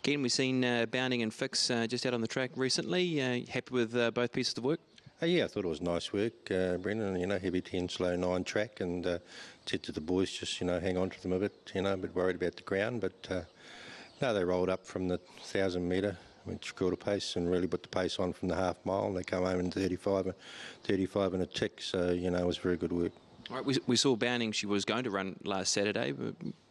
Ken, we've seen Bounding and Fix just out on the track recently. Happy with both pieces of work? Yeah, I thought it was nice work, Brendan. Heavy 10, slow 9 track, and said to the boys, just hang on to them a bit. A bit worried about the ground, but no, they rolled up from the 1,000 metre, went quarter pace, and really put the pace on from the half mile. And they come home in 35 and a tick. So it was very good work. Right, we saw Bounding, she was going to run last Saturday.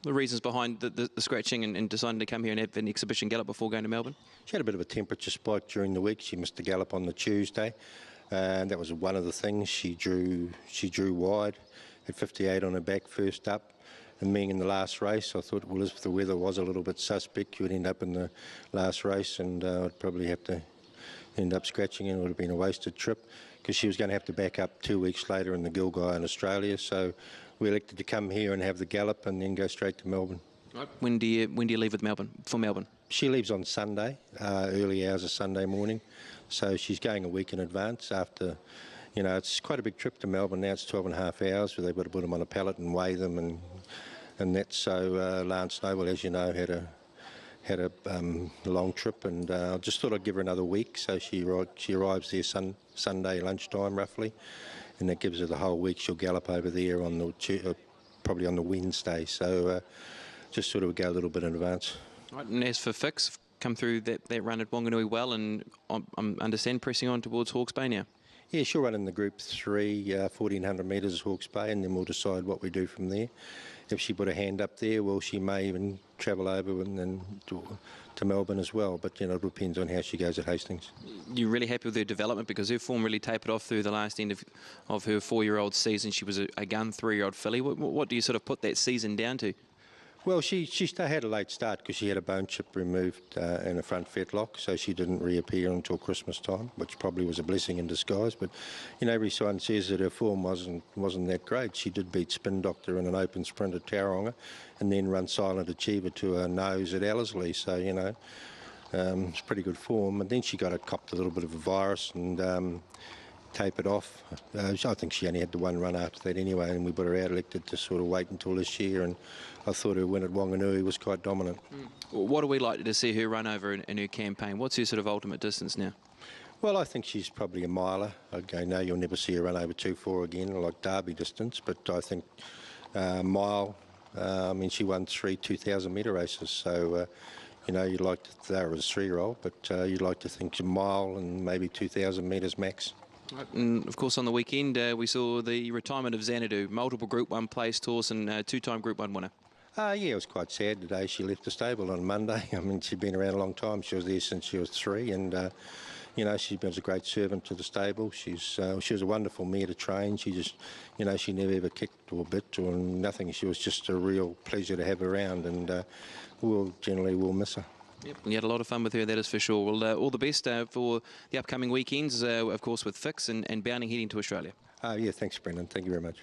The reasons behind the scratching and deciding to come here and have an exhibition gallop before going to Melbourne? She had a bit of a temperature spike during the week. She missed the gallop on the Tuesday. And that was one of the things. She drew wide, had 58 on her back first up. And being in the last race, I thought, well, if the weather was a little bit suspect, you would end up in the last race, and I'd probably have to end up scratching, and it would have been a wasted trip, because she was going to have to back up 2 weeks later in the Gilgai in Australia. So we elected to come here and have the gallop and then go straight to Melbourne. Right. When do you leave with Melbourne? She leaves on Sunday, early hours of Sunday morning. So she's going a week in advance after, it's quite a big trip to Melbourne now. It's 12.5 hours where they've got to put them on a pallet and weigh them and that. So Lance Noble, as you know, had a long trip, and I just thought I'd give her another week. So she arrives there Sunday lunchtime roughly, and that gives her the whole week. She'll gallop over there on the probably on the Wednesday. So just sort of go a little bit in advance. Right, and as for Fix, come through that run at Wanganui well, and I understand pressing on towards Hawke's Bay now. Yeah, she'll run in the Group 3, 1,400 metres Hawke's Bay, and then we'll decide what we do from there. If she put a hand up there, well, she may even travel over and then to Melbourne as well. But, it depends on how she goes at Hastings. You're really happy with her development, because her form really tapered off through the last end of her 4-year-old season. She was a gun 3-year-old filly. What do you sort of put that season down to? Well, she had a late start because she had a bone chip removed in a front fetlock, so she didn't reappear until Christmas time, which probably was a blessing in disguise. But everyone says that her form wasn't that great. She did beat Spin Doctor in an open sprint at Tauranga, and then run Silent Achiever to her nose at Ellerslie. So it's pretty good form. And then she copped a little bit of a virus and tapered off. I think she only had the one run after that anyway, and we put her out, elected to sort of wait until this year, and I thought her win at Wanganui was quite dominant. Well, what are we likely to see her run over in her campaign? What's her sort of ultimate distance now? Well, I think she's probably a miler. I know you'll never see her run over 2.4 again, like Derby distance, but I think mile, she won 3 2,000 metre races, so you'd like to, that was a 3-year-old, but you'd like to think a mile and maybe 2,000 metres max. Right. And of course on the weekend we saw the retirement of Xanadu, multiple Group 1 placed horse and 2-time Group 1 winner. Yeah, it was quite sad today. She left the stable on Monday. She'd been around a long time. She was there since she was 3, and she was a great servant to the stable. She was a wonderful mare to train. She just, she never ever kicked or bit or nothing. She was just a real pleasure to have around, and we'll miss her. Yep, you had a lot of fun with her, that is for sure. Well, all the best for the upcoming weekends, of course, with Fix and Bounding heading to Australia. Yeah, thanks, Brendan. Thank you very much.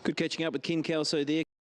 Good catching up with Ken Kelso there.